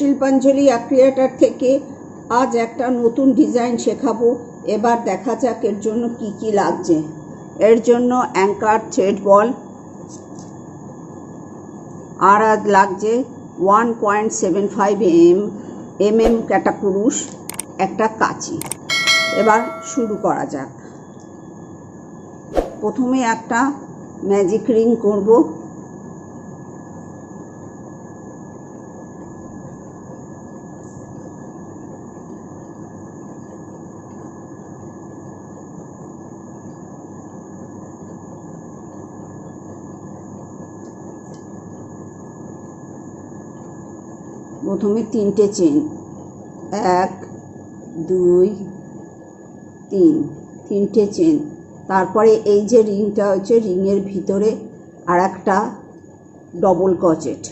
শিল্পাঞ্জলি creator থেকে আজ একটা নতুন ডিজাইন শেখাবো। এবার দেখা যাক এর জন্য কি কি লাগছে। এর জন্য অ্যাঙ্কার থ্রেড বল, আর আজ লাগছে 1.75 mm ক্যাটাকুরুশ, একটা কাঁচি। এবার শুরু করা যাক। প্রথমে একটা ম্যাজিক রিং করব। প্রথমে 3টে চেন, 1 2 3, 3টে চেন। তারপরে এই যে রিংটা হচ্ছে, রিংয়ের ভিতরে আর একটা ডবল ক্রোচেট,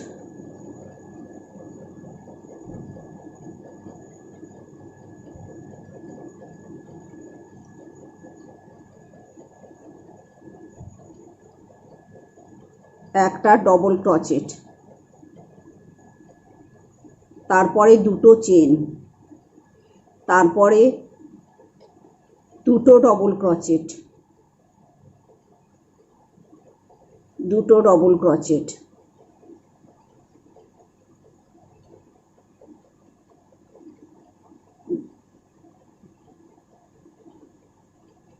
একটা ডবল ক্রোচেট, তারপরে দুটো চেন, তারপরে দুটো ডবল ক্রোচেট, দুটো ডবল ক্রোচেট,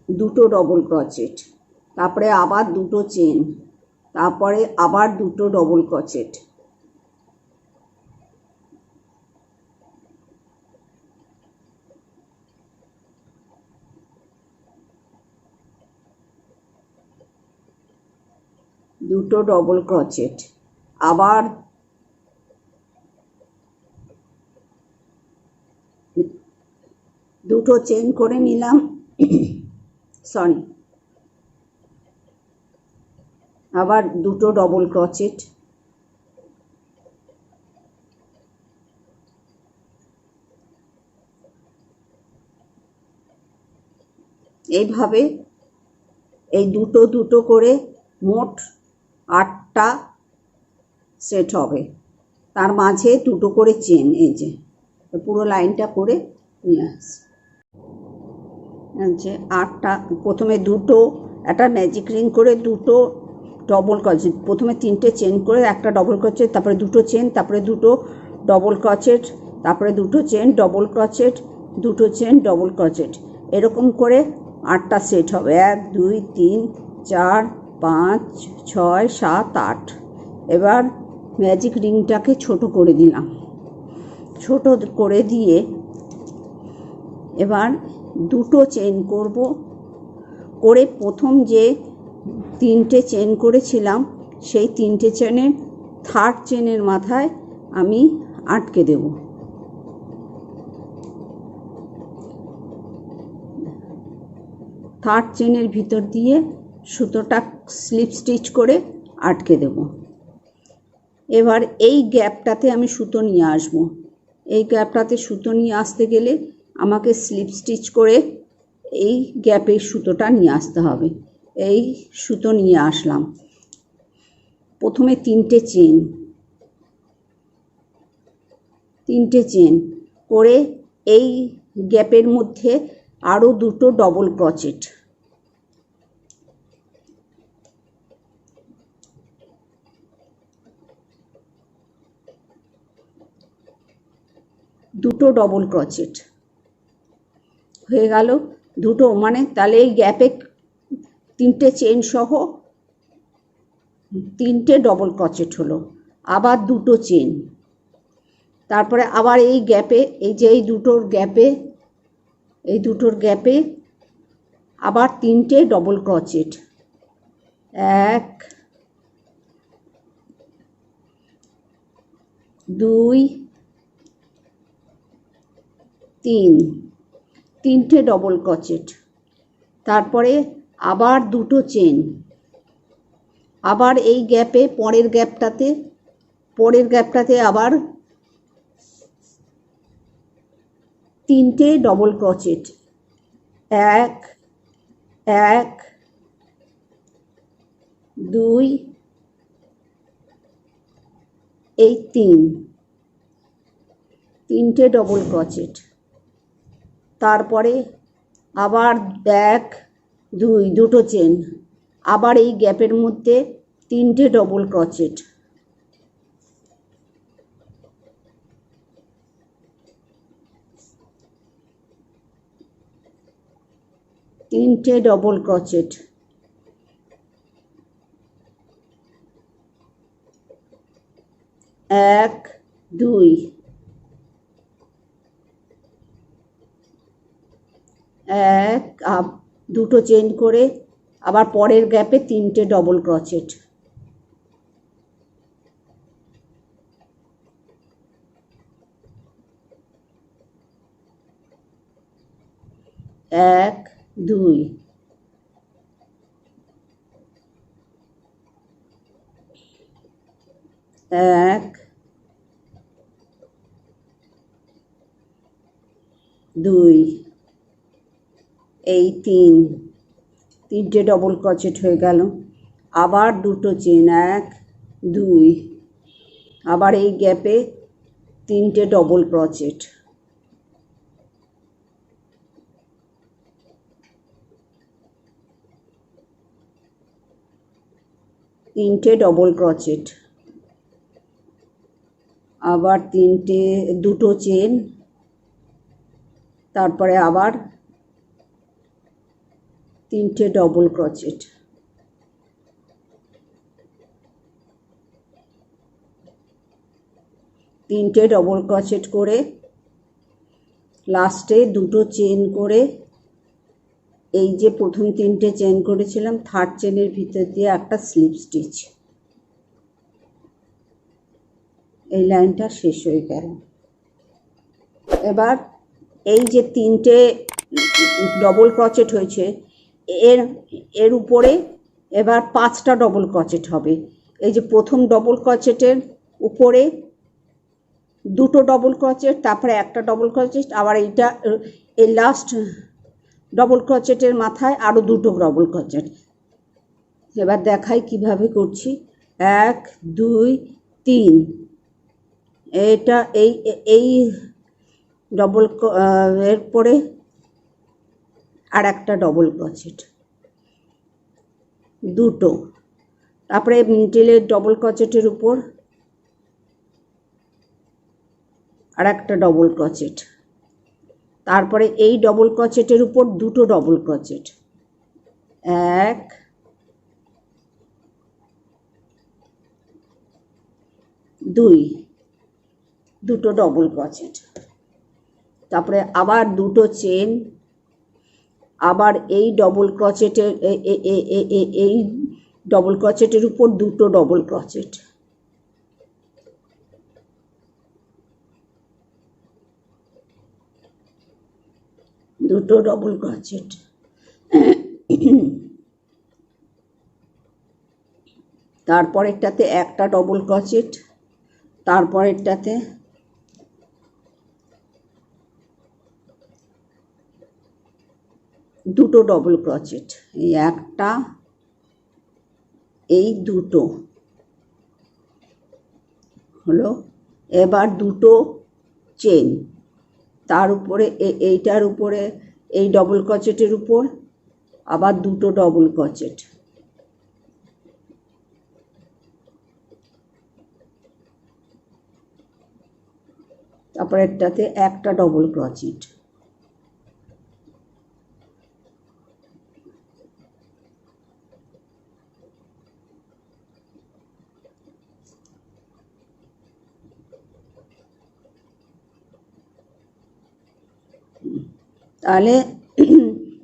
দুটো ডবল ক্রোচেট, তারপরে আবার দুটো চেন, তারপরে আবার দুটো ডবল ক্রোচেট, দুটো ডবল ক্রোচেট, আবার দুটো চেন করে নিলাম, সরি, আবার দুটো ডবল ক্রোচেট, এইভাবে এই দুটো দুটো করে মোট 8টা সেট হবে। তার মাঝে দুটো করে চেন, এই যে পুরো লাইনটা করে নিয়ে আসছি। 8টা, প্রথমে দুটো, একটা ম্যাজিক রিং করে দুটো ডবল ক্রোচেট, প্রথমে 3টে চেন করে একটা ডবল ক্রোচেট, তারপরে দুটো চেন, তারপরে দুটো ডবল ক্রোচেট, তারপরে দুটো চেন ডবল ক্রোচেট, দুটো চেন ডবল ক্রোচেট, এরকম করে 8টা সেট হবে। 1 2 3 4 5 6 7 8। এবার ম্যাজিক রিংটাকে ছোট করে দিলাম, ছোট করে দিয়ে এবার দুটো চেন করব, করে প্রথম যে 3টে চেন করেছিলাম সেই 3টে চেনের থার্ড চেনের মাথায় আমি আটকে দেব। থার্ড চেনের ভিতর দিয়ে সুতোটা স্লিপ স্টিচ করে আটকে দেব। এবার এই গ্যাপটাতে আমি সুতো নিয়ে আসব। এই গ্যাপটাতে সুতো নিয়ে আসতে গেলে আমাকে স্লিপ স্টিচ করে এই গ্যাপে সুতোটা নিয়ে আসতে হবে। এই সুতো নিয়ে আসলাম। প্রথমে 3টে চেন, 3টে চেন করে এই গ্যাপের মধ্যে আরও দুটো ডবল ক্রোচেট, দুটো ডবল ক্রোচেট হয়ে গেল। দুটো মানে তাহলে এই গ্যাপে 3টে চেন সহ 3টে ডবল ক্রোচেট হলো। আবার দুটো চেন, তারপরে আবার এই গ্যাপে, এই যে এই দুটোর গ্যাপে, এই দুটোর গ্যাপে আবার 3টে ডবল ক্রোচেট, 1 2 3, 3টে ডবল ক্রোচেট, তারপরে আবার দুটো চেন, আবার এই গ্যাপে পরের গ্যাপটাতে আবার 3টে ডবল ক্রোচেট, 1 1 2 এই 3, তিনটে ডবল ক্রোচেট, তারপরে আবার 1 2 দুটো চেন, আবার এই গ্যাপের মধ্যে তিনটে ডবল ক্রোচেট, তিনটে ডবল ক্রোচেট, 1 2 দুটো চেন করে আবার পরের গ্যাপে তিনটে ডবল ক্রোচেট, 1 2 1 2, এই তিনটে ডবল ক্রোচেট হয়ে গেল। আবার দুটো চেন, 1 2, আবার এই গ্যাপে তিনটে ডবল ক্রোচেট, তিনটে ডবল ক্রোচেট, আবার দুটো চেন, তারপরে আবার তিনটে ডবল ক্রোচেট, তিনটে ডবল ক্রোচেট করে লাস্টে দুটো চেন করে এই যে প্রথম তিনটে চেন করেছিলাম থার্ড চেনের ভিতর দিয়ে একটা স্লিপ স্টিচ, এই লাইনটা শেষ হয়ে গেল। এবার এই যে তিনটে ডবল ক্রোচেট হয়েছে এর উপরে এবার 5টা ডবল ক্রোচেট হবে। এই যে প্রথম ডবল ক্রোচেটের উপরে দুটো ডবল ক্রোচেট, তারপরে একটা ডবল ক্রোচেট, আবার এই লাস্ট ডবল ক্রোচেটের মাথায় আরও দুটো ডবল ক্রোচেট। এবার দেখাই কিভাবে করছি। 1 2 3, এটা এই ডবল এরপরে আর একটা ডবল ক্রোচেট, দুটো, তারপরে মিডলের ডবল ক্রোচেটের উপর আর একটা ডবল ক্রোচেট, তারপরে এই ডবল ক্রোচেটের উপর দুটো ডবল ক্রোচেট, 1 2, দুটো ডবল ক্রোচেট, তারপরে আবার দুটো চেন, আবার এই ডবল ক্রোচেটের এই ডবল ক্রোচেটের উপর দুটো ডবল ক্রোচেট, দুটো ডবল ক্রোচেট, তারপরেরটাতে একটা ডবল ক্রোচেট, তারপরেরটাতে দুটো ডবল ক্রোচেট, এই একটা এই দুটো হলো। এবার দুটো চেন, তার উপরে এইটার উপরে এই ডবল ক্রোচেটের উপর আবার দুটো ডবল ক্রোচেট, তারপরে একটাতে একটা ডবল ক্রোচেট, তাহলে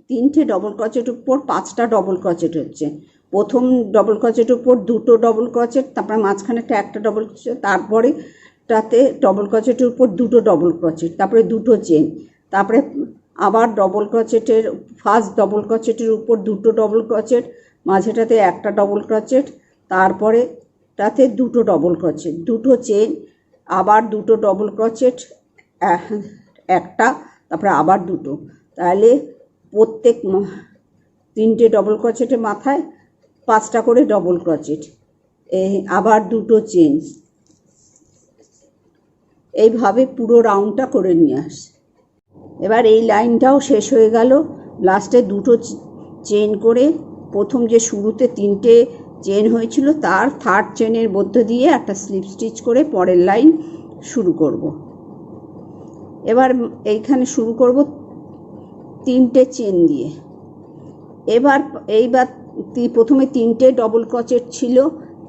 তিনটে ডবল ক্রোচেটের উপর 5টা ডবল ক্রোচেট হচ্ছে। প্রথম ডবল ক্রোচেটের উপর দুটো ডবল ক্রোচেট, তারপরে মাঝখানে একটা ডবল ক্রোচেট, তারপরে টাতে ডবল ক্রোচেটের উপর দুটো ডবল ক্রোচেট, তারপরে দুটো চেন, তারপরে আবার ডবল ক্রোচেটের ফার্স্ট ডবল ক্রোচেটের উপর দুটো ডবল ক্রোচেট, মাঝেটাতে একটা ডবল ক্রোচেট, তারপরে তাতে দুটো ডবল ক্রোচেট, দুটো চেন, আবার দুটো ডবল ক্রোচেট, একটা, তারপরে আবার দুটো, তাহলে প্রত্যেক তিনটে ডবল ক্রোচেটের মাথায় 5টা করে ডবল ক্রোচেট, আবার দুটো চেন, এইভাবে পুরো রাউন্ডটা করে নিয়ে আসে। এবার এই লাইনটাও শেষ হয়ে গেল। লাস্টে দুটো চেন করে প্রথম যে শুরুতে তিনটে চেন হয়েছিল তার থার্ড চেনের মধ্যে দিয়ে একটা স্লিপ স্টিচ করে পরের লাইন শুরু করব। এবার এইখানে শুরু করব তিনটে চেন দিয়ে। এইবার প্রথমে তিনটে ডবল ক্রোচেট ছিল,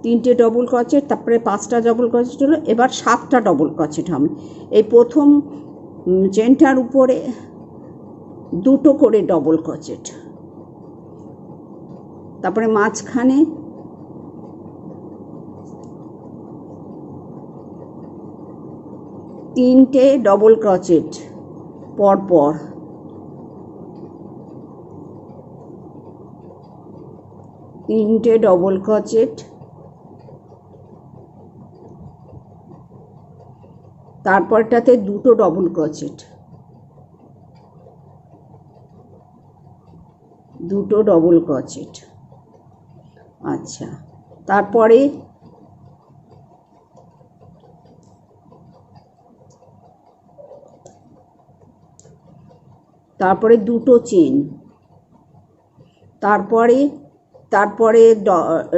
তিনটে ডবল ক্রোচেট, তারপরে 5টা ডবল ক্রোচেট হলো, এবার 7টা ডবল ক্রোচেট হবে। এই প্রথম চেনটার উপরে দুটো করে ডবল ক্রোচেট, তারপরে মাঝখানে তিনটে ডবল ক্রোচেট পরপর, তিনটে ডবল ক্রোচেট, তারপরটাতে দুটো ডবল ক্রোচেট, দুটো ডবল ক্রোচেট। আচ্ছা, তারপরে দুটো চেন, তারপরে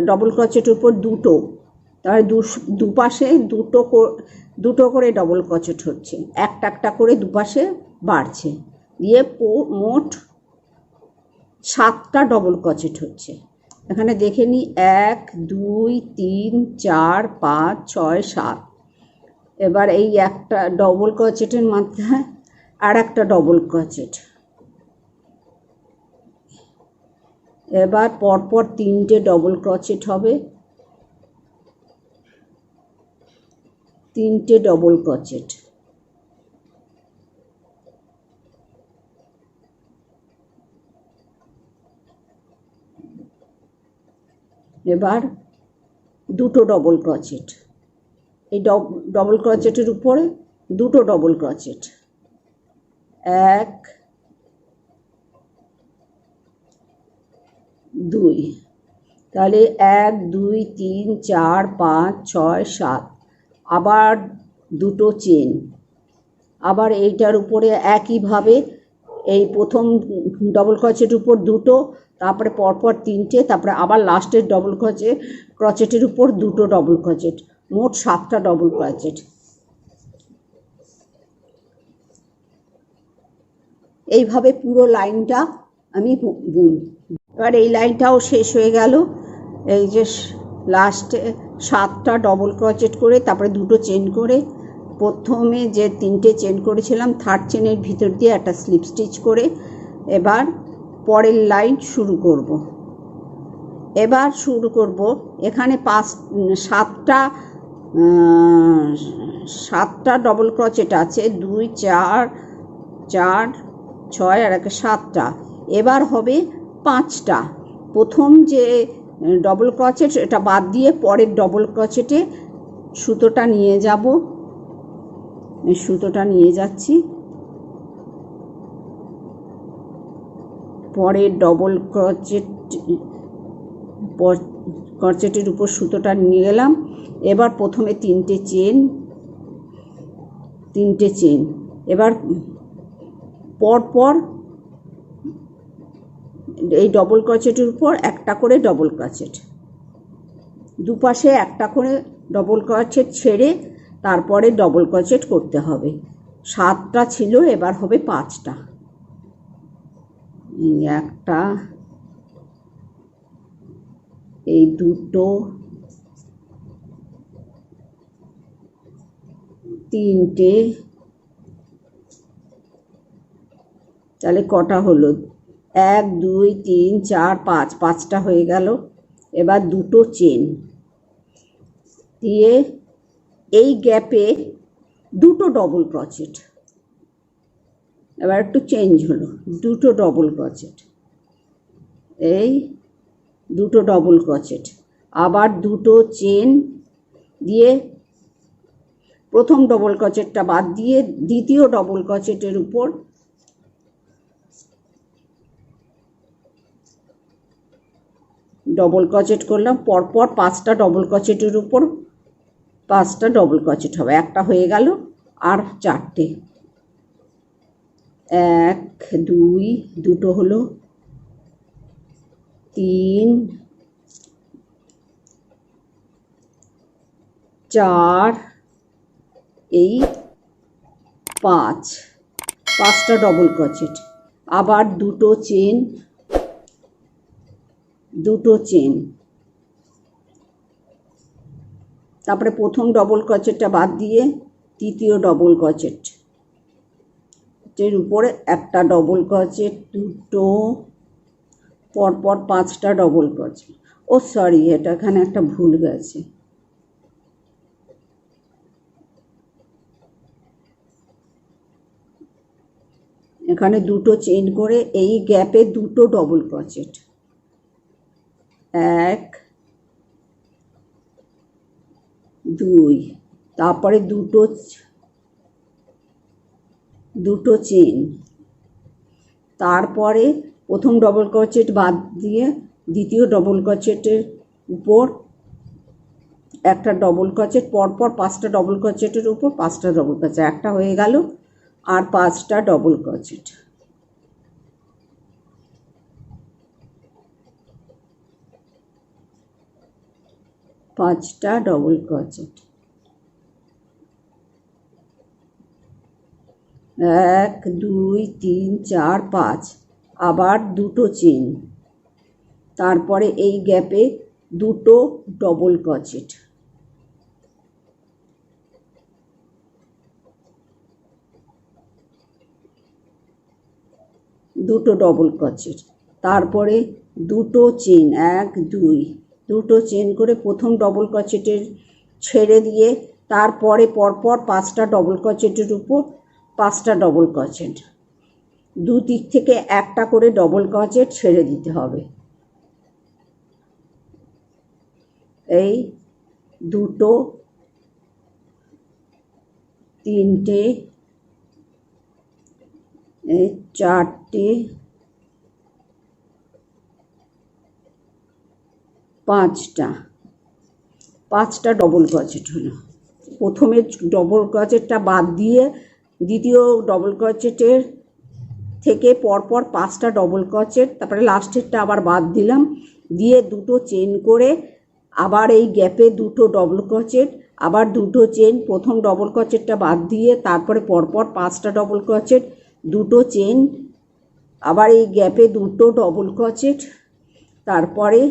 ডবল ক্রোচেটের উপর দুটো, তারপরে দুপাশে দুটো করে ডবল ক্রোচেট হচ্ছে, একটা একটা করে দুপাশে বাড়ছে, দিয়ে মোট 7টা ডবল ক্রোচেট হচ্ছে। এখানে দেখে নিই, 1 2 3 4 5 6 7। এবার এই একটা ডবল ক্রোচেটের মাথায় আর একটা ডবল ক্রোচেট, এবার পরপর তিনটে ডবল ক্রোচেট হবে, তিনটে ডবল ক্রোচেট, এবার দুটো ডবল ক্রোচেট, এই ডবল ক্রোচেটের উপরে দুটো ডবল ক্রোচেট, 1 2, তাহলে 1 2 3 4 5 6 7, আবার দুটো চেন, আবার এইটার উপরে একইভাবে এই প্রথম ডবল ক্রোচেটের উপর দুটো, তারপরে পরপর তিনটে, তারপরে আবার লাস্টের ডবল ক্রোচেটের উপর দুটো ডবল ক্রোচেট, মোট 7টা ডবল ক্রোচেট। এইভাবে পুরো লাইনটা আমি বুনি। এবার এই লাইনটাও শেষ হয়ে গেল। এই যে লাস্টে 7টা ডবল ক্রোচেট করে তারপরে দুটো চেন করে, প্রথমে যে তিনটে চেন করেছিলাম থার্ড চেনের ভিতর দিয়ে একটা স্লিপ স্টিচ করে এবার পরের লাইন শুরু করব। এখানে 7টা ডবল ক্রোচেট আছে, 2 4 4 6 আর 7টা, এবার হবে 5টা। প্রথম যে ডবল ক্রোচেট এটা বাদ দিয়ে পরের ডবল ক্রোচেটে সুতোটা নিয়ে যাব, সুতোটা নিয়ে যাচ্ছি, পরের ডবল ক্রোচেটের উপর সুতোটা নিয়ে গেলাম। এবার প্রথমে তিনটে চেন, এবার পরপর এই ডবল ক্রোচেটের উপর একটা করে ডবল ক্রোচেট, দুপাশে একটা করে ডবল ক্রোচেট ছেড়ে তারপরে ডবল ক্রোচেট করতে হবে। 7টা ছিল, এবার হবে 5টা, এই একটা, এই দুটো, তিনটে, তাহলে কটা হলো, 1 2 3 4 5, 5টা হয়ে গেল। এবার দুটো চেন দিয়ে এই গ্যাপে দুটো ডবল ক্রোচেট, এবার একটু চেঞ্জ হলো, দুটো ডবল ক্রোচেট, এই দুটো ডবল ক্রোচেট, আবার দুটো চেন দিয়ে প্রথম ডবল ক্রোচেটটা বাদ দিয়ে দ্বিতীয় ডবল ক্রোচেটের উপর ডবল ক্রোচেট করলাম, পরপর 5টা ডবল ক্রোচেটের উপর 5টা ডবল ক্রোচেট হবে, একটা হয়ে গেল। আর 4টে, 1 2 দুটো হলো, 3 4 এই 5টা ডবল ক্রোচেট, আবার দুটো চেন, তারপরে প্রথম ডবল ক্রোচেটটা বাদ দিয়ে তৃতীয় ডবল ক্রোচেট, এর উপরে একটা ডবল ক্রোচেট, দুটো, পরপর 5টা ডবল ক্রোচেট। ও সরি, এটা এখানে একটা ভুল গেছে, এখানে দুটো চেন করে এই গ্যাপে দুটো ডবল ক্রোচেট, 1 2, তারপরে দুটো চেন, তারপরে প্রথম ডবল ক্রোচেট বাদ দিয়ে দ্বিতীয় ডবল ক্রোচেটের উপর একটা ডবল ক্রোচেট, পরপর 5টা ডবল ক্রোচেটের উপর 5টা ডবল ক্রোচেট, একটা হয়ে গেল, আর 5টা ডবল ক্রোচেট, ডবল ক্রোচেট, 1 2 3 4 5, আবার দুটো চেন, তারপরে এই গ্যাপে দুটো ডবল ক্রোচেট, তারপরে দুটো চেন, 1 2, দুটো চেন করে প্রথম ডবল ক্রোচেটের ছেড়ে দিয়ে তারপরে পরপর 5টা ডবল ক্রোচেটের উপর 5টা ডবল ক্রোচেট, দুদিক থেকে একটা করে ডবল ক্রোচেট ছেড়ে দিতে হবে। এই দুটো, তিনটে, 4টে, 5টা ডবল ক্রোচেট হলো। প্রথমে ডবল ক্রোচেটটা বাদ দিয়ে দ্বিতীয় ডবল ক্রোচেটের থেকে পরপর 5টা ডবল ক্রোচেট, তারপরে লাস্টেরটা আবার বাদ দিলাম, দিয়ে দুটো চেন করে আবার এই গ্যাপে দুটো ডবল ক্রোচেট, আবার দুটো চেন, প্রথম ডবল ক্রোচেটটা বাদ দিয়ে তারপরে পরপর 5টা ডবল ক্রোচেট, দুটো চেন, আবার এই গ্যাপে দুটো ডবল ক্রোচেট, তারপরে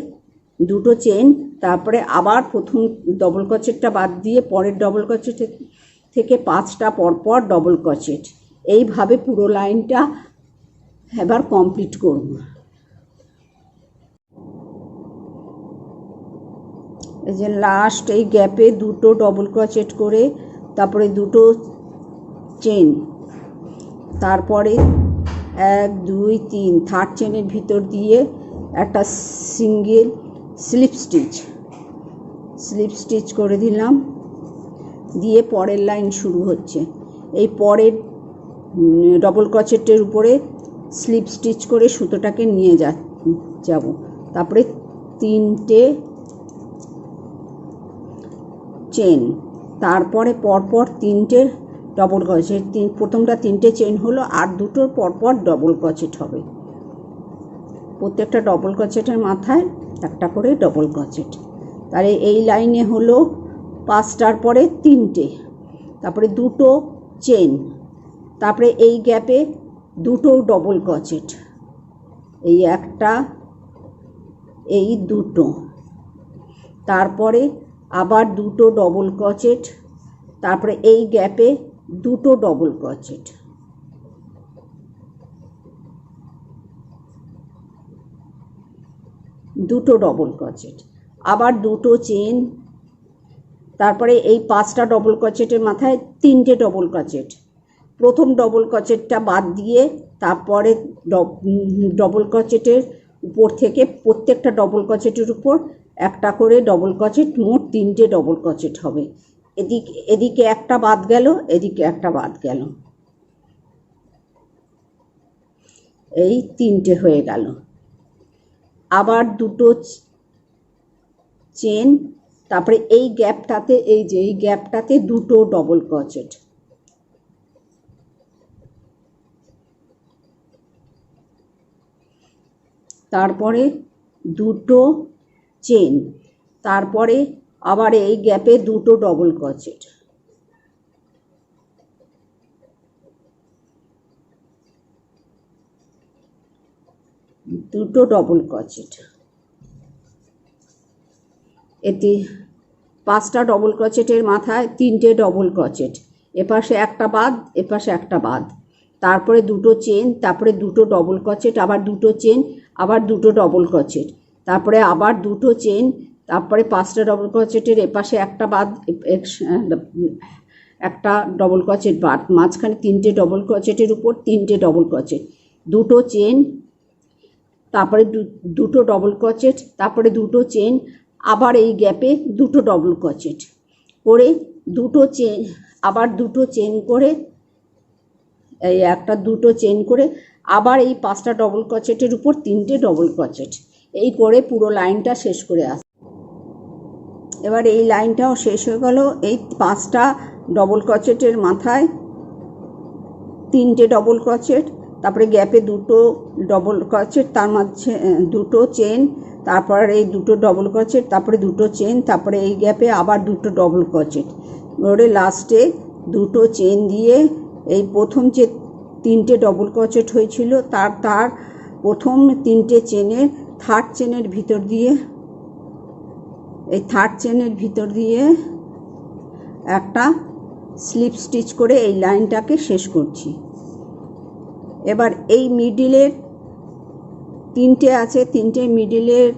দুটো চেন, তারপরে আবার প্রথম ডবল ক্রোচেটটা বাদ দিয়ে পরের ডবল ক্রোচেট থেকে 5টা পরপর ডবল ক্রোচেট। এইভাবে পুরো লাইনটা এবার কমপ্লিট করব। এই যে লাস্ট এই গ্যাপে দুটো ডবল ক্রোচেট করে তারপরে দুটো চেন, তারপরে 1 2 3 থার্ড চেনের ভিতর দিয়ে একটা সিঙ্গেল স্লিপ স্টিচ করে দিলাম, দিয়ে পরের লাইন শুরু হচ্ছে। এই পরের ডবল ক্রোচেটের উপরে স্লিপ স্টিচ করে সুতোটাকে নিয়ে যাব, তারপরে 3টে চেন, তারপরে পরপর 3টে ডবল ক্রোচেট, প্রথমটা 3টে চেন হলো, আর দুটোর পরপর ডবল ক্রোচেট হবে, প্রত্যেকটা ডবল ক্রোচেটের মাথায় একটা করে ডবল ক্রোচেট। তাহলে এই লাইনে হলো 5টার পরে 3টে, তারপরে দুটো চেন, তারপরে এই গ্যাপে দুটো ডবল ক্রোচেট, এই একটা, এই দুটো, তারপরে আবার দুটো ডবল ক্রোচেট, তারপরে এই গ্যাপে দুটো ডবল ক্রোচেট, দুটো ডবল ক্রোচেট, আবার দুটো চেন, তারপরে এই 5টা ডবল ক্রোচেটের মাথায় 3টে ডবল ক্রোচেট, প্রথম ডবল ক্রোচেটটা বাদ দিয়ে তারপরে ডবল ক্রোচেটের উপর থেকে প্রত্যেকটা ডবল ক্রোচেটের উপর একটা করে ডবল ক্রোচেট, মোট 3টে ডবল ক্রোচেট হবে। এদিকে একটা বাদ গেল, এদিকে একটা বাদ গেল, এই 3টে হয়ে গেল। আবার দুটো চেন, তারপরে এই গ্যাপটাতে, এই যে এই গ্যাপটাতে দুটো ডবল ক্রোচেট, তারপরে দুটো চেন, তারপরে আবার এই গ্যাপে দুটো ডবল ক্রোচেট, দুটো ডবল ক্রোচেট, এতে 5টা ডবল ক্রোচেটের মাথায় 3টে ডবল ক্রোচেট, এপাশে একটা বাদ এপাশে একটা বাদ, তারপরে দুটো চেন, তারপরে দুটো ডবল ক্রোচেট, আবার দুটো চেন, আবার দুটো ডবল ক্রোচেট, তারপরে আবার দুটো চেন, তারপরে 5টা ডবল ক্রোচেটের এপাশে একটা বাদ, একটা ডবল ক্রোচেট বাদ, মাঝখানে 3টে ডবল ক্রোচেটের উপর 3টে ডবল ক্রোচেট, দুটো চেন, তারপরে দুটো ডবল ক্রোচেট, তারপরে দুটো চেন, আবার এই গ্যাপে দুটো ডবল ক্রোচেট করে দুটো চেন, আবার দুটো চেন করে এই একটা দুটো চেন করে আবার এই 5টা ডবল ক্রোচেটের উপর 3টে ডবল ক্রোচেট, এই করে পুরো লাইনটা শেষ করে আস। এবার এই লাইনটাও শেষ হয়ে গেল। এই 5টা ডবল ক্রোচেটের মাথায় 3টে ডবল ক্রোচেট, তারপরে গ্যাপে দুটো ডবল ক্রোচেট, তার মাঝে দুটো চেন, তারপর এই দুটো ডবল ক্রোচেট, তারপরে দুটো চেন, তারপরে এই গ্যাপে আবার দুটো ডবল ক্রোচেট করে লাস্টে দুটো চেন দিয়ে এই প্রথম যে 3টে ডবল ক্রোচেট হয়েছিল তার প্রথম 3টে চেনের থার্ড চেনের ভিতর দিয়ে, এই থার্ড চেনের ভিতর দিয়ে একটা স্লিপ স্টিচ করে এই লাইনটাকে শেষ করছি। এবার এই মিডিলের 3টে আছে, 3টে মিডিলের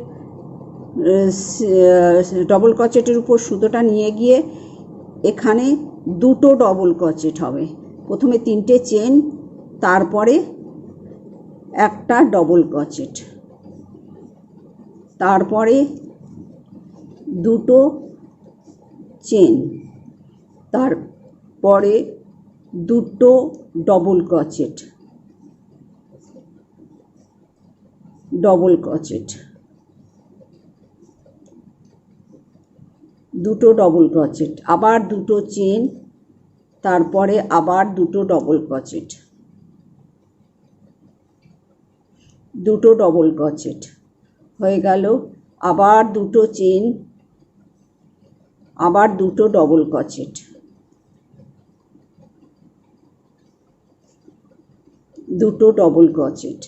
ডবল ক্রোচেটের উপর সুতোটা নিয়ে গিয়ে এখানে দুটো ডবল ক্রোচেট হবে, প্রথমে 3টে চেন, তারপরে একটা ডবল ক্রোচেট, তারপরে দুটো চেন, তারপরে দুটো ডবল ক্রোচেট, ডবল ক্রোচেট, দুটো ডবল ক্রোচেট, আবার দুটো চেন, তারপরে আবার দুটো ডবল ক্রোচেট, দুটো ডবল ক্রোচেট হয়ে গেল, আবার দুটো চেন, আবার দুটো ডবল ক্রোচেট, দুটো ডবল ক্রোচেট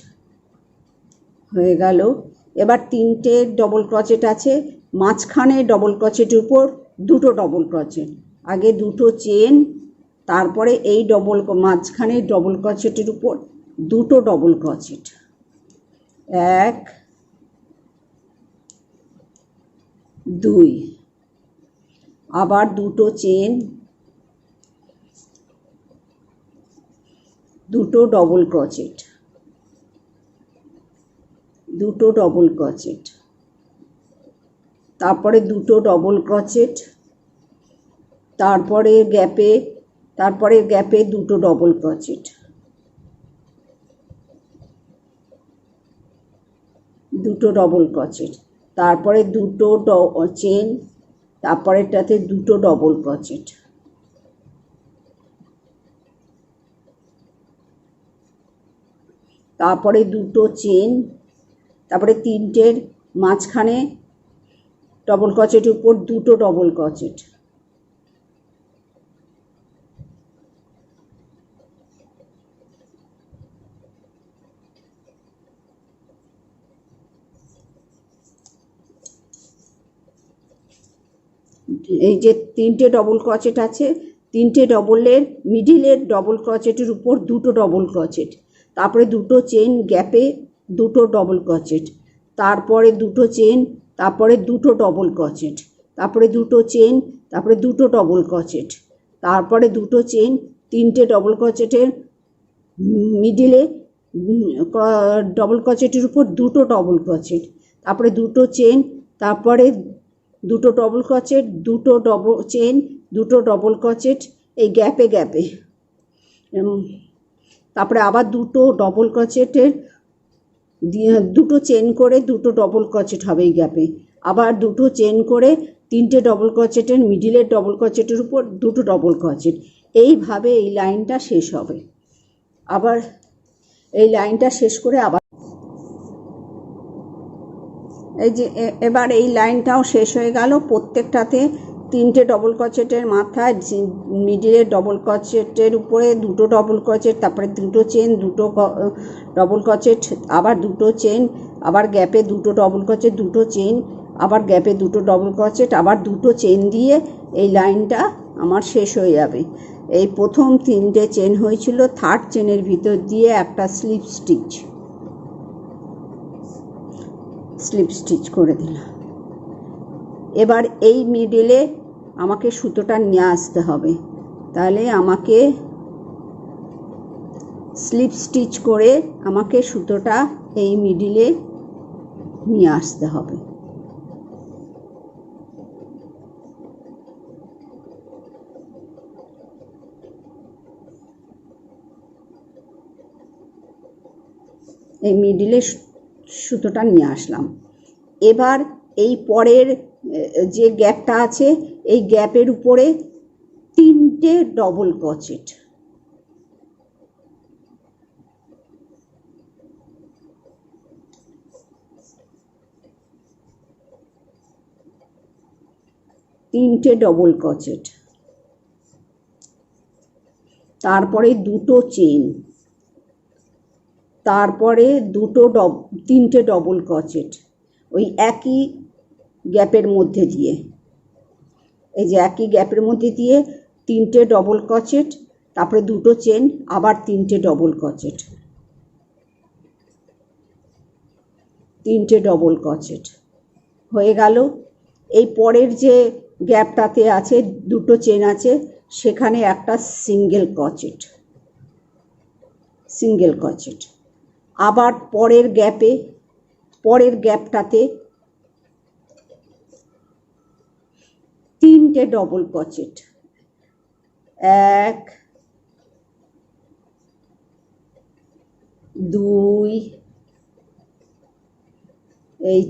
হয়ে গেল। এবার 3টে ডবল ক্রোচেট আছে, মাঝখানে ডবল ক্রোচেটের উপর দুটো ডবল ক্রোচেট, আগে দুটো চেন, তারপরে এই মাঝখানে ডবল ক্রোচেটের উপর দুটো ডবল ক্রোচেট, 1 2, আবার দুটো চেন, দুটো ডবল ক্রোচেট, দুটো ডবল ক্রোচেট, তারপরে দুটো ডবল ক্রোচেট, তারপরে গ্যাপে দুটো ডবল ক্রোচেট, দুটো ডবল ক্রোচেট, তারপরে দুটো চেন, তারপরেরটাতে দুটো ডবল ক্রোচেট, তারপরে দুটো চেন, তারপরে 3টের মাঝখানে ডবল ক্রোচেটের উপর দুটো ডবল ক্রোচেট, এই যে 3টে ডবল ক্রোচেট আছে, 3টে ডবলের মিডিলের ডবল ক্রোচেটের উপর দুটো ডবল ক্রোচেট, তারপরে দুটো চেন, গ্যাপে দুটো ডবল ক্রোচেট, তারপরে দুটো চেন, তারপরে দুটো ডবল ক্রোচেট, তারপরে দুটো চেন, তারপরে দুটো ডবল ক্রোচেট, তারপরে দুটো চেন, 3টে ডবল ক্রোচেটের মিডিলে ডবল ক্রোচেটের উপর দুটো ডবল ক্রোচেট, তারপরে দুটো চেন, তারপরে দুটো ডবল ক্রোচেট, দুটো ডবল চেন, দুটো ডবল ক্রোচেট এই গ্যাপে, তারপরে আবার দুটো ডবল ক্রোচেটের দুটো চেন করে দুটো ডবল ক্রোচেট হবে এই গ্যাপে, আবার দুটো চেন করে 3টে ডবল ক্রোচেটের মিডিলের ডবল ক্রোচেটের উপর দুটো ডবল ক্রোচেট, এইভাবে এই লাইনটা শেষ হবে। আবার এই লাইনটা শেষ করে আবার এই যে এবার এই লাইনটাও শেষ হয়ে গেল। প্রত্যেকটাতে 3টে ডবল ক্রোচেটের মাথায় মিডিলের ডবল ক্রোচেটের উপরে 2টো ডবল ক্রোচেট, তারপরে 2টো চেন, 2টো ডবল ক্রোচেট, আবার 2টো চেন, আবার গ্যাপে 2টো ডবল ক্রোচেট, 2টো চেন, আবার গ্যাপে 2টো ডবল ক্রোচেট, আবার 2টো চেন দিয়ে এই লাইনটা আমার শেষ হয়ে যাবে। এই প্রথম 3টে চেন হয়েছিল, থার্ড চেনের ভিতর দিয়ে একটা স্লিপ স্টিচ করে দিলাম। এবার এই মিডলে আমাকে সুতোটা নিয়ে আসতে হবে, তাহলে আমাকে স্লিপ স্টিচ করে আমাকে সুতোটা এই মিডলে নিয়ে আসতে হবে। এই মিডিলে সুতোটা নিয়ে আসলাম। এবার এই পরের যে গ্যাপটা আছে এই গ্যাপের উপরে 3টে ডবল ক্রোচেট, তারপরে 2টো চেন, তারপরে 3টে ডবল ক্রোচেট ওই একই গ্যাপের মধ্যে দিয়ে, এই যে একই গ্যাপের মধ্যে দিয়ে 3টে ডবল ক্রোচেট, তারপরে 2টো চেন, আবার 3টে ডবল ক্রোচেট, 3টে ডবল ক্রোচেট হয়ে গেল। এই পরের যে গ্যাপটাতে আছে 2টো চেন আছে, সেখানে একটা সিঙ্গেল ক্রোচেট, আবার পরের গ্যাপটাতে 3টে ডবল ক্রোচেট, 1 2 এই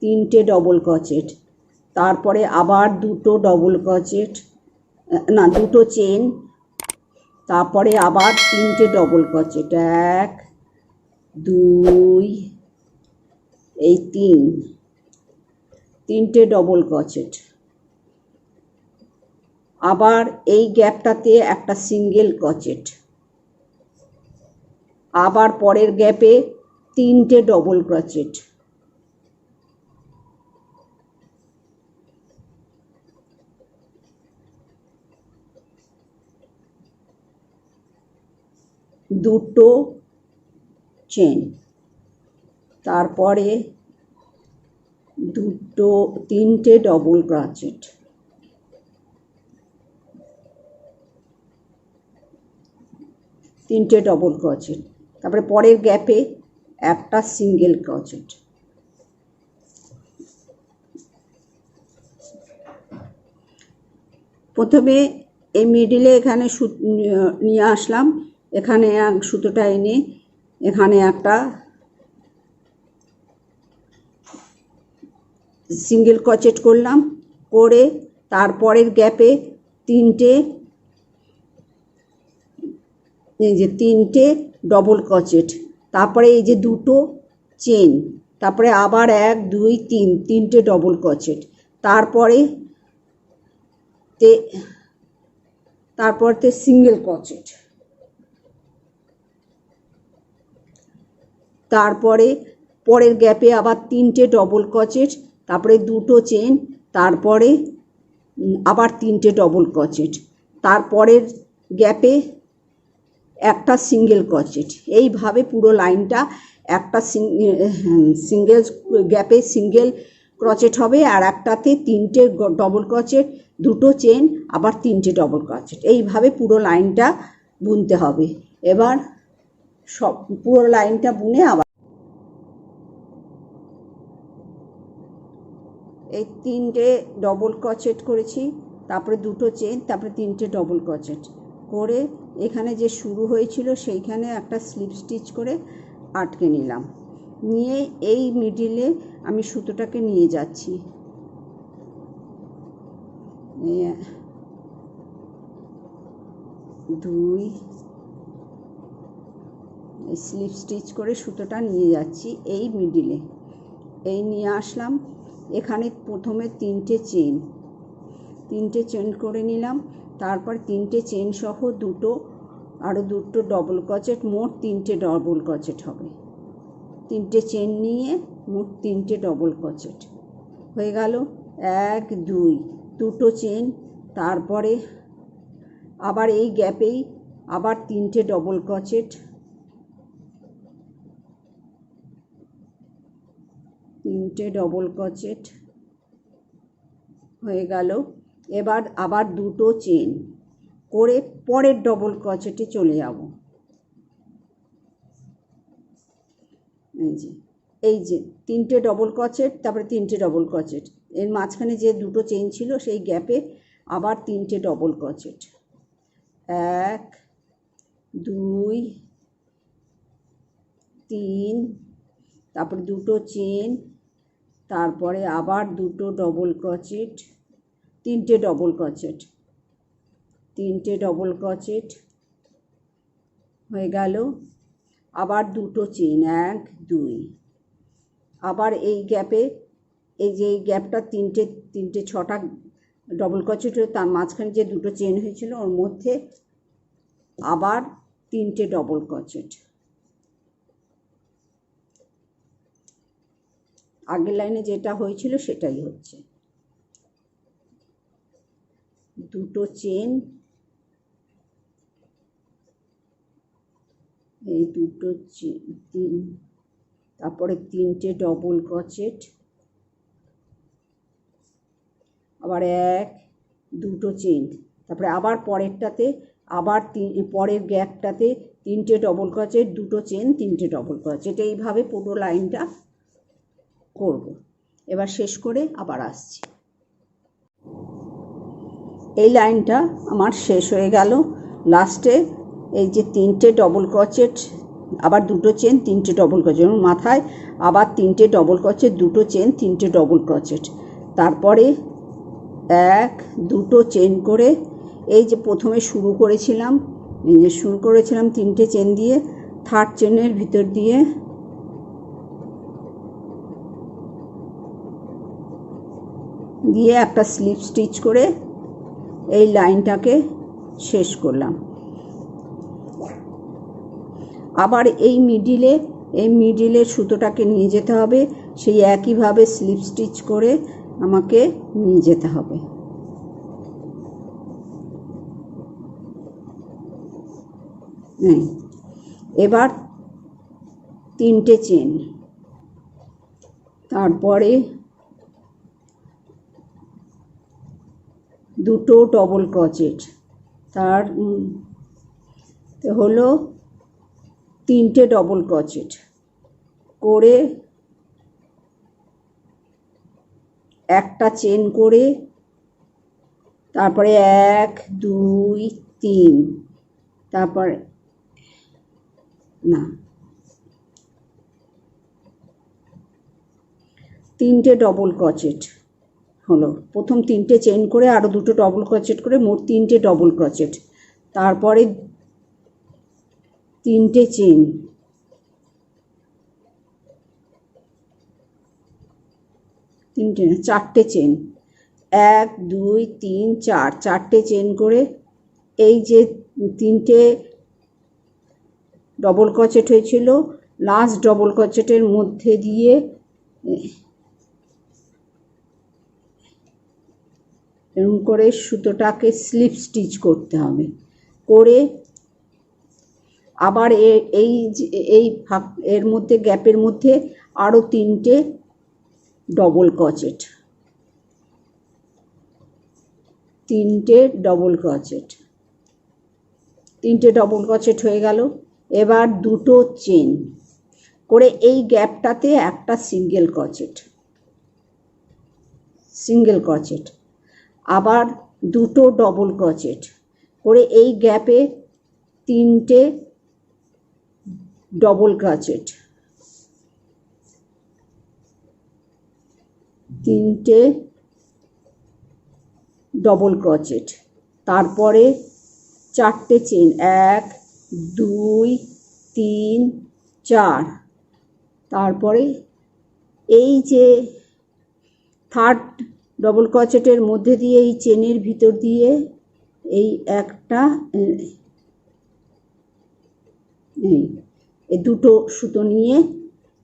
3টে ডবল ক্রোচেট, তারপরে আবার 2টো ডবল ক্রোচেট, না 2টো চেন, তারপরে আবার 3টে ডবল ক্রোচেট, 1 2 এই 3টে ডবল ক্রোচেট, আবার এই গ্যাপটাতে একটা সিঙ্গেল ক্রোচেট, আবার পরের গ্যাপে 3টে ডবল ক্রোচেট, দুটো চেন, তারপরে 3টে ডবল ক্রোচেট, তারপরে পরের গ্যাপে একটা সিঙ্গেল ক্রোচেট। প্রথমে এই মিডিলে এখানে নিয়ে আসলাম, এখানে সুতোটা এনে এখানে একটা সিঙ্গেল ক্রোচেট করলাম, করে তারপরের গ্যাপে 3টে ডবল ক্রোচেট, তারপরে এই যে 2টো চেন, তারপরে আবার 1 2 3টে ডবল ক্রোচেট, তারপরে সিঙ্গেল ক্রোচেট, তারপরে পরের গ্যাপে আবার 3টে ডবল ক্রোচেট, তারপরে 2টো চেন, তারপরে আবার 3টে ডবল ক্রোচেট, তারপরের গ্যাপে একটা সিঙ্গেল ক্রোচেট। এইভাবে পুরো লাইনটা একটা সিঙ্গেল গ্যাপে সিঙ্গেল ক্রোচেট হবে, আর একটাতে 3টে ডবল ক্রোচেট, 2টো চেন, আবার 3টে ডবল ক্রোচেট। এইভাবে পুরো লাইনটা বুনতে হবে। এবার পুরো লাইনটা বুনে আবার এই 3টে ডবল ক্রোচেট করেছি, তারপরে 2টো চেন, তারপরে 3টে ডবল ক্রোচেট করে এখানে যে শুরু হয়েছিল সেইখানে একটা স্লিপ স্টিচ করে আটকে নিলাম। নিয়ে এই মিডিলে আমি সুতোটাকে নিয়ে যাচ্ছি, 2 স্লিপ স্টিচ করে সুতোটা নিয়ে যাচ্ছি এই মিডিলে। এই নিয়ে আসলাম, এখানে প্রথমে তিনটে চেন করে নিলাম, তারপর তিনটে চেন সহ আরও দুটো ডবল ক্রোচেট, মোট তিনটে ডবল ক্রোচেট হবে। তিনটে চেন নিয়ে মোট তিনটে ডবল ক্রোচেট হয়ে গেল। 1 2 দুটো চেন, তারপরে আবার এই গ্যাপেই আবার তিনটে ডবল ক্রোচেট, হয়ে গেল। এবার আবার দুটো চেন করে পরের ডবল ক্রোচেটে চলে যাব। এই যে তিনটে ডবল ক্রোচেট, তারপরে তিনটে ডবল ক্রোচেট, এর মাঝখানে যে দুটো চেন ছিল সেই গ্যাপে আবার তিনটে ডবল ক্রোচেট, 1 2 3, তারপরে দুটো চেন, তারপরে আবার দুটো ডবল ক্রোচেট, তিনটে ডবল ক্রোচেট হয়ে গেল। আবার দুটো চেন, 1 2, আবার এই গ্যাপে, এই যে এই গ্যাপটা তিনটে ছটা ডবল ক্রোচেট, তার মাঝখানে যে দুটো চেন হয়েছিল ওর মধ্যে আবার তিনটে ডবল ক্রোচেট। আগের লাইনে যেটা হয়েছিল সেটাই হচ্ছে। দুটো চেন, এই দুটো চেন, তারপরে তিনটে ডবল ক্রোচেট, আবার 1 দুটো চেন, তারপরে আবার পরেরটাতে আবার পরের গ্যাপটাতে তিনটে ডবল ক্রোচেট, দুটো চেন, তিনটে ডবল ক্রোচেট, এইভাবে পুরো লাইনটা করব। এবার শেষ করে আবার আসছি। এই লাইনটা আমার শেষ হয়ে গেল। লাস্টে এই যে তিনটে ডবল ক্রোচেট, আবার দুটো চেন, তিনটে ডবল ক্রোচেট, মাথায় আবার তিনটে ডবল ক্রোচেট, দুটো চেন, তিনটে ডবল ক্রোচেট, তারপরে 1 দুটো চেন করে এই যে প্রথমে শুরু করেছিলাম তিনটে চেন দিয়ে, থার্ড চেনের ভিতর দিয়ে একটা স্লিপ স্টিচ করে এই লাইনটাকে শেষ করলাম। আবার এই মিডিলের সুতোটাকে নিয়ে যেতে হবে, সেই একইভাবে স্লিপ স্টিচ করে আমাকে নিয়ে যেতে হবে। এবার তিনটে চেন, তারপরে দুটো ডবল ক্রোচেট, তার হলো তিনটে ডবল ক্রোচেট করে একটা চেন করে, তারপরে 1 2 3, তারপরে তিনটে ডবল ক্রোচেট হলো। প্রথম তিনটে চেন করে আরও দুটো ডবল ক্রোচেট করে মোট তিনটে ডবল ক্রোচেট, তারপরে তিনটে চেন, চারটে চেন, 1 2 3 4, চারটে চেন করে এই যে তিনটে ডবল ক্রোচেট হয়েছিল লাস্ট ডবল ক্রোচেটের মধ্যে দিয়ে এরকম করে সুতোটাকে স্লিপ স্টিচ করতে হবে। করে আবার এর মধ্যে গ্যাপের মধ্যে আরও তিনটে ডবল ক্রোচেট, তিনটে ডবল ক্রোচেট হয়ে গেল। এবার দুটো চেন করে এই গ্যাপটাতে একটা সিঙ্গেল ক্রোচেট, আবার দুটো ডবল ক্রোচেট করে এই গ্যাপে তিনটে ডবল ক্রোচেট, তারপরে চারটে চেন, 1 2 3 4, তারপরে এই যে থার্ড ডবল ক্রোচেটের মধ্যে দিয়ে এই চেনের ভিতর দিয়ে এই একটা এই দুটো সুতো নিয়ে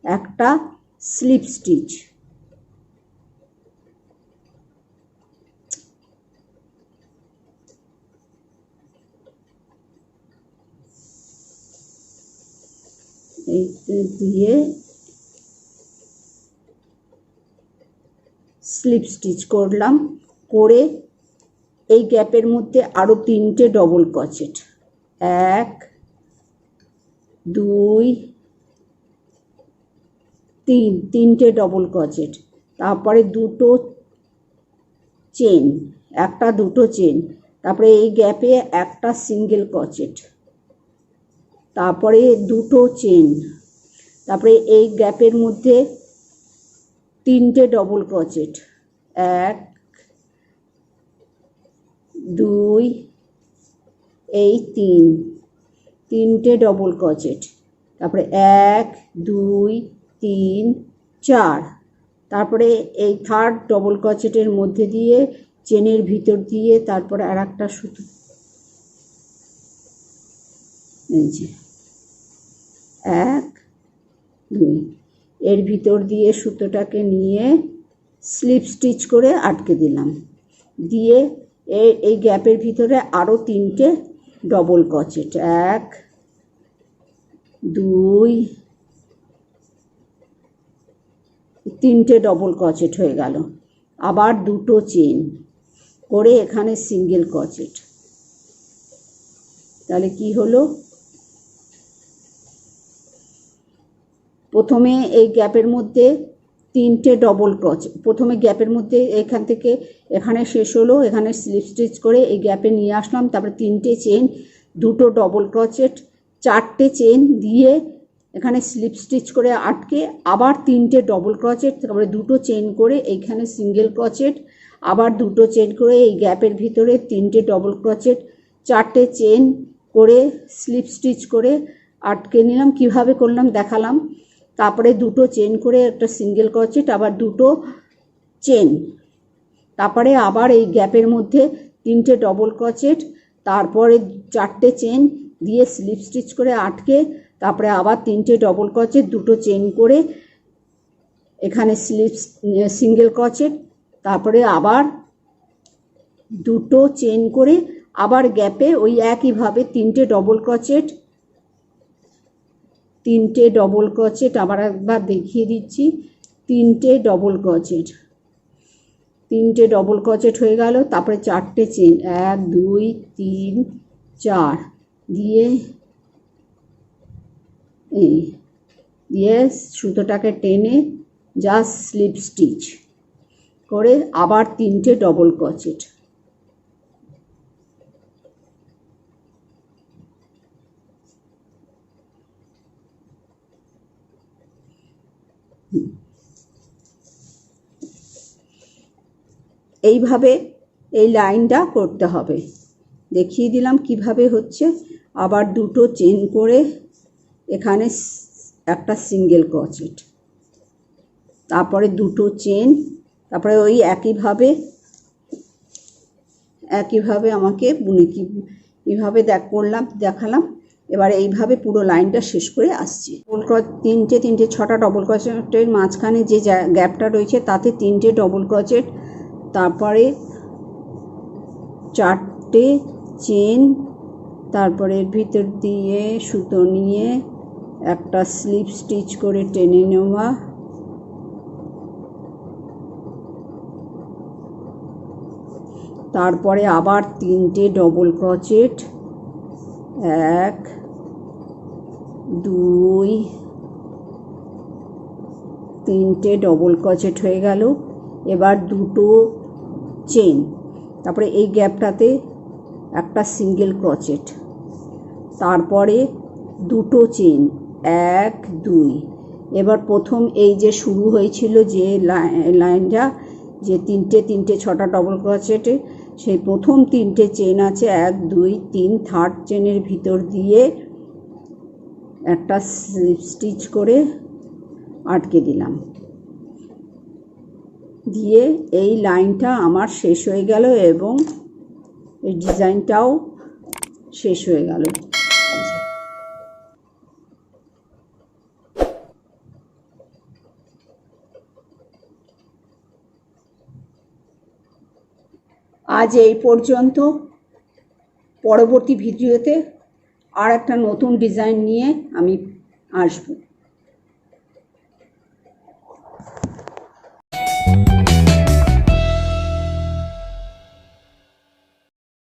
একটা স্লিপ স্টিচ, এই দিয়ে স্লিপ স্টিচ করলাম। করে এই গ্যাপের মধ্যে আরও 3টে ডবল ক্রোচেট, 1 2 3, 3টে ডবল ক্রোচেট, তারপরে দুটো চেন, একটা দুটো চেন, তারপরে এই গ্যাপে একটা সিঙ্গেল ক্রোচেট, তারপরে দুটো চেন, তারপরে এই গ্যাপের মধ্যে 3টে ডবল ক্রোচেট, 1 2 এই 3টে ডবল ক্রোচেট, তারপরে 1 2 3 4, তারপরে এই থার্ড ডবল ক্রোচেটের মধ্যে দিয়ে চেনের ভিতর দিয়ে তারপরে আর একটা সুতো, এই যে 1 2, এর ভিতর দিয়ে সুতোটাকে নিয়ে স্লিপ স্টিচ করে আটকে দিলাম। দিয়ে এই গ্যাপের ভিতরে আরও 3টে ডবল ক্রোচেট, 1 2 3টে ডবল ক্রোচেট হয়ে গেল। আবার দুটো চেন করে এখানে সিঙ্গেল ক্রোচেট, তাহলে কি হলো, প্রথমে এই গ্যাপের মধ্যে 3টে ডবল ক্রোচেট, প্রথমে গ্যাপের মধ্যে এখান থেকে এখানে শেষ হলো, এখানে স্লিপ স্টিচ করে এই গ্যাপে নিয়ে আসলাম, তারপরে 3টে চেন, দুটো ডবল ক্রোচেট, 4টে চেন দিয়ে এখানে স্লিপ স্টিচ করে আটকে আবার 3টে ডবল ক্রোচেট, তারপরে দুটো চেন করে এইখানে সিঙ্গেল ক্রোচেট, আবার দুটো চেন করে এই গ্যাপের ভিতরে 3টে ডবল ক্রোচেট, 4টে চেন করে স্লিপ স্টিচ করে আটকে নিলাম। কিভাবে করলাম দেখালাম। তারপরে দুটো চেন করে একটা সিঙ্গেল ক্রোচেট, আবার দুটো চেন, তারপরে আবার এই গ্যাপের মধ্যে 3টে ডবল ক্রোচেট, তারপরে 4টে চেন দিয়ে স্লিপ স্টিচ করে আটকে, তারপরে আবার 3টে ডবল ক্রোচেট, দুটো চেন করে এখানে সিঙ্গেল ক্রোচেট, তারপরে আবার দুটো চেন করে আবার গ্যাপে ওই একইভাবে 3টে ডবল ক্রোচেট, 3টে ডবল ক্রোচেট, আবার একবার দেখিয়ে দিচ্ছি, 3টে ডবল ক্রোচেট, 3টে ডবল ক্রোচেট হয়ে গেল। তারপরে 4টে চেন, 1 2 3 4 দিয়ে এই দিয়ে সুতোটাকে টেনে জাস্ট স্লিপ স্টিচ করে আবার 3টে ডবল ক্রোচেট, এইভাবে এই লাইনটা করতে হবে। দেখিয়ে দিলাম কিভাবে হচ্ছে। আবার দুটো চেন করে এখানে একটা সিঙ্গেল ক্রোচেট, তারপরে দুটো চেন, তারপরে ওই একইভাবে আমাকে বুনে কীভাবে দেখালাম। এবার এইভাবে পুরো লাইনটা শেষ করে আসছি। তিনটে 6টা ডবল ক্রোচেটের মাঝখানে যে গ্যাপটা রয়েছে তাতে 3টে ডবল ক্রোচেট, তারপরে 4টে চেন, তারপরে ভিতর দিয়ে সুতো নিয়ে একটা স্লিপ স্টিচ করে টেনে নেওয়া, তারপরে আবার 3টে ডবল ক্রোচেট, 1 2 3টে ডবল ক্রোচেট হয়ে গেল। এবার দুটো চেন, তারপরে এই গ্যাপটাতে একটা সিঙ্গেল ক্রোচেট, তারপরে দুটো চেন, 1 2। এবার প্রথম এই যে শুরু হয়েছিল যে লাইনটা, যে 3টে 6টা ডবল ক্রোচেটে, সেই প্রথম 3টে চেন আছে 1 2 3, থার্ড চেনের ভিতর দিয়ে একটা স্লিপ স্টিচ করে আটকে দিলাম। দিয়ে এই লাইনটা আমার শেষ হয়ে গেল এবং এই ডিজাইনটাও শেষ হয়ে গেল। আজ এই পর্যন্ত। পরবর্তী ভিডিওতে আর একটা নতুন ডিজাইন নিয়ে আমি আসবো।